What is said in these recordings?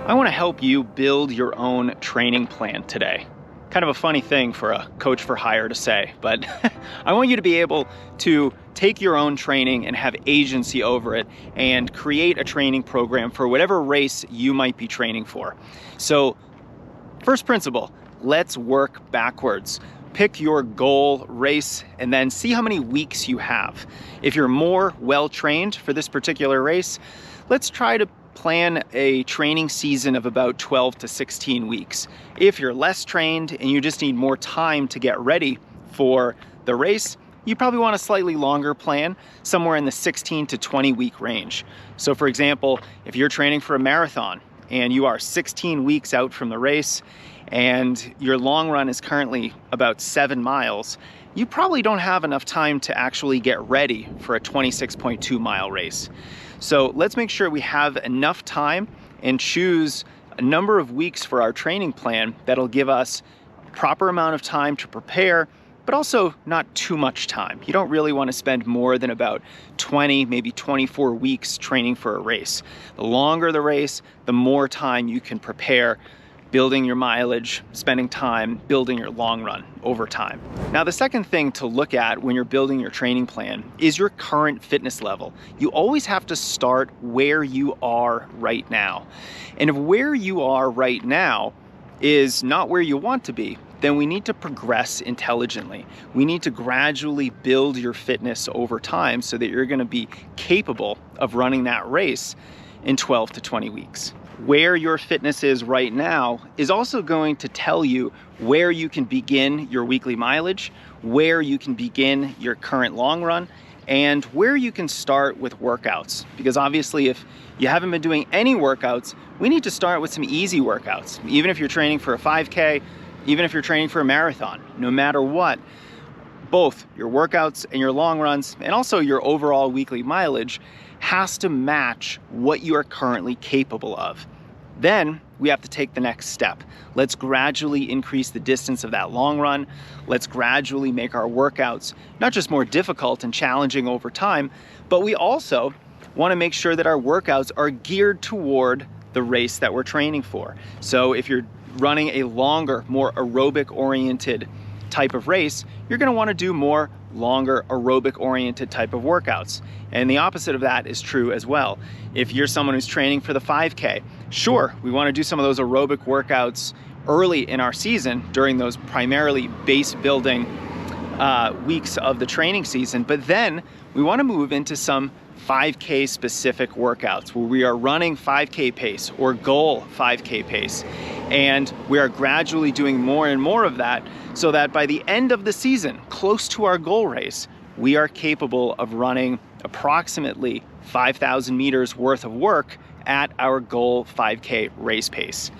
I want to help you build your own training plan today. Kind of a funny thing for a coach for hire to say, but I want you to be able to take your own training and have agency over it and create a training program for whatever race you might be training for. So, first principle, let's work backwards. Pick your goal race and then see how many weeks you have. If you're more well-trained for this particular race, let's try to plan a training season of about 12 to 16 weeks. If you're less trained and you just need more time to get ready for the race, you probably want a slightly longer plan, somewhere in the 16 to 20 week range. So for example, if you're training for a marathon and you are 16 weeks out from the race and your long run is currently about 7 miles, you probably don't have enough time to actually get ready for a 26.2 mile race. So let's make sure we have enough time and choose a number of weeks for our training plan that'll give us a proper amount of time to prepare, but also not too much time. You don't really want to spend more than about 20, maybe 24 weeks training for a race. The longer the race, the more time you can prepare, building your mileage, spending time building your long run over time. Now, the second thing to look at when you're building your training plan is your current fitness level. You always have to start where you are right now. And if where you are right now is not where you want to be, then we need to progress intelligently. We need to gradually build your fitness over time so that you're going to be capable of running that race in 12 to 20 weeks. Where your fitness is right now is also going to tell you where you can begin your weekly mileage, where you can begin your current long run, and where you can start with workouts. Because obviously if you haven't been doing any workouts, we need to start with some easy workouts. Even if you're training for a 5K, even if you're training for a marathon, no matter what, both your workouts and your long runs, and also your overall weekly mileage, has to match what you are currently capable of. Then we have to take the next step. Let's gradually increase the distance of that long run. Let's gradually make our workouts not just more difficult and challenging over time, but we also want to make sure that our workouts are geared toward the race that we're training for. So if you're running a longer, more aerobic oriented type of race, you're going to want to do more longer aerobic oriented type of workouts. And the opposite of that is true as well. If you're someone who's training for the 5K, sure, we want to do some of those aerobic workouts early in our season during those primarily base building weeks of the training season, but then we want to move into some 5K specific workouts where we are running 5K pace or goal 5K pace. And we are gradually doing more and more of that so that by the end of the season, close to our goal race, we are capable of running approximately 5,000 meters worth of work at our goal 5K race pace.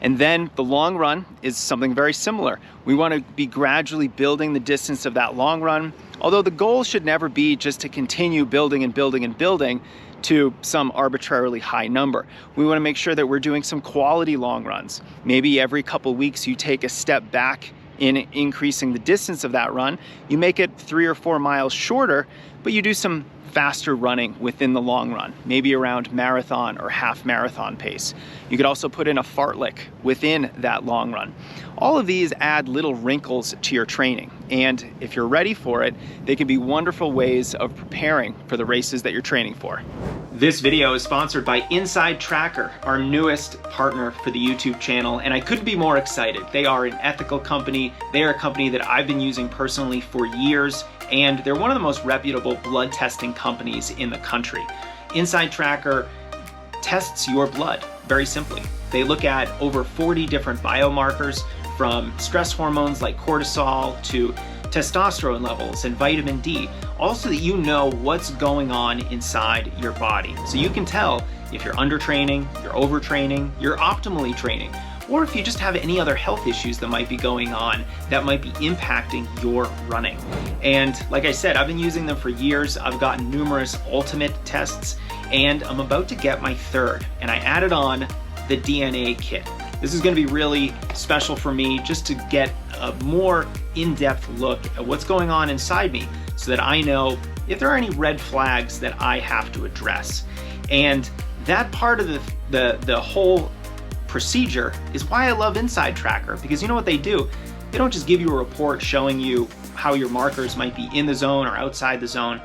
And then the long run is something very similar. We want to be gradually building the distance of that long run, although the goal should never be just to continue building and building and building to some arbitrarily high number. We want to make sure that we're doing some quality long runs. Maybe every couple weeks you take a step back in increasing the distance of that run. You make it 3 or 4 miles shorter, but you do some faster running within the long run, maybe around marathon or half marathon pace. You could also put in a fartlek within that long run. All of these add little wrinkles to your training, and if you're ready for it, they can be wonderful ways of preparing for the races that you're training for. This video is sponsored by Inside Tracker, our newest partner for the YouTube channel, and I couldn't be more excited. They are an ethical company. They are a company that I've been using personally for years, and they're one of the most reputable blood testing companies in the country. Inside Tracker tests your blood very simply. They look at over 40 different biomarkers, from stress hormones like cortisol to testosterone levels and vitamin D, all so that you know what's going on inside your body. So you can tell if you're undertraining, you're overtraining, you're optimally training, or if you just have any other health issues that might be going on that might be impacting your running. And like I said, I've been using them for years. I've gotten numerous ultimate tests, and I'm about to get my third, and I added on the DNA kit. This is going to be really special for me just to get a more in-depth look at what's going on inside me so that I know if there are any red flags that I have to address. And that part of the whole procedure is why I love Inside Tracker, because you know what they do? They don't just give you a report showing you how your markers might be in the zone or outside the zone.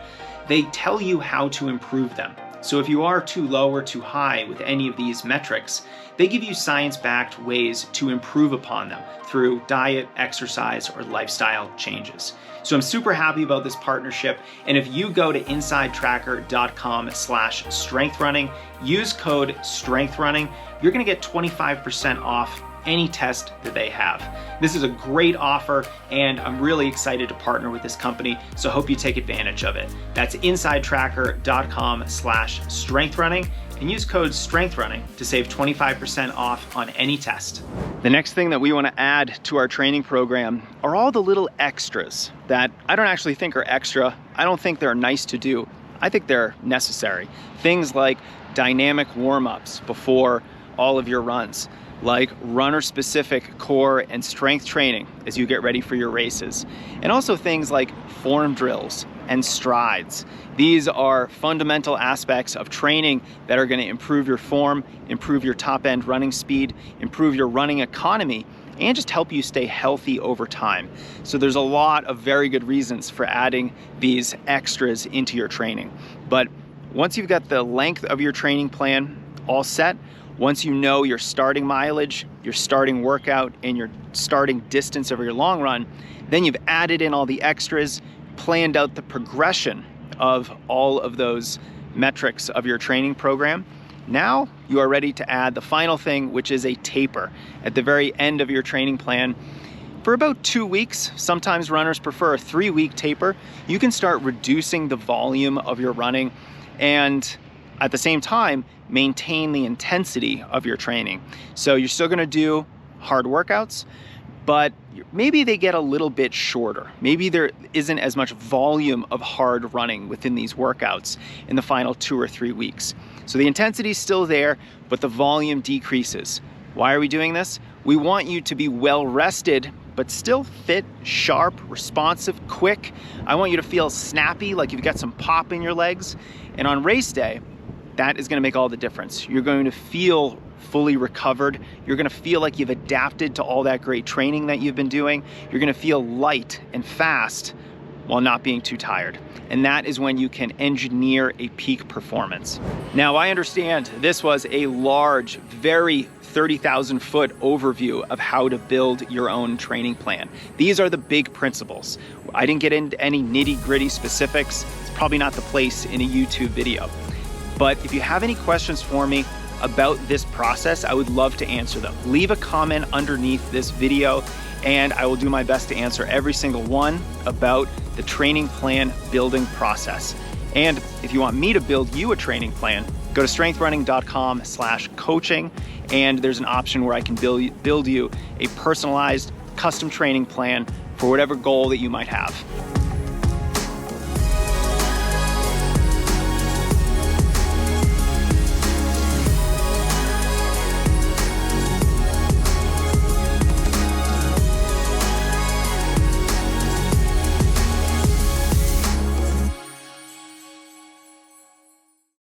They tell you how to improve them. So if you are too low or too high with any of these metrics, they give you science-backed ways to improve upon them through diet, exercise, or lifestyle changes. So I'm super happy about this partnership. And if you go to insidetracker.com/strengthrunning, use code strengthrunning, you're gonna get 25% off any test that they have. This is a great offer, and I'm really excited to partner with this company, so hope you take advantage of it. That's insidetracker.com/strengthrunning, and use code strengthrunning to save 25% off on any test. The next thing that we want to add to our training program are all the little extras that I don't actually think are extra. I don't think they're nice to do. I think they're necessary. Things like dynamic warm-ups before all of your runs, like runner-specific core and strength training as you get ready for your races. And also things like form drills and strides. These are fundamental aspects of training that are going to improve your form, improve your top-end running speed, improve your running economy, and just help you stay healthy over time. So there's a lot of very good reasons for adding these extras into your training. But once you've got the length of your training plan all set, once you know your starting mileage, your starting workout, and your starting distance of your long run, then you've added in all the extras, planned out the progression of all of those metrics of your training program. Now you are ready to add the final thing, which is a taper at the very end of your training plan. For about 2 weeks, sometimes runners prefer a 3-week taper, you can start reducing the volume of your running and at the same time, maintain the intensity of your training. So you're still gonna do hard workouts, but maybe they get a little bit shorter. Maybe there isn't as much volume of hard running within these workouts in the final 2 or 3 weeks. So the intensity is still there, but the volume decreases. Why are we doing this? We want you to be well rested, but still fit, sharp, responsive, quick. I want you to feel snappy, like you've got some pop in your legs. And on race day, that is gonna make all the difference. You're going to feel fully recovered. You're gonna feel like you've adapted to all that great training that you've been doing. You're gonna feel light and fast while not being too tired. And that is when you can engineer a peak performance. Now, I understand this was a large, very 30,000 foot overview of how to build your own training plan. These are the big principles. I didn't get into any nitty-gritty specifics. It's probably not the place in a YouTube video. But if you have any questions for me about this process, I would love to answer them. Leave a comment underneath this video and I will do my best to answer every single one about the training plan building process. And if you want me to build you a training plan, go to strengthrunning.com/coaching and there's an option where I can build you a personalized custom training plan for whatever goal that you might have.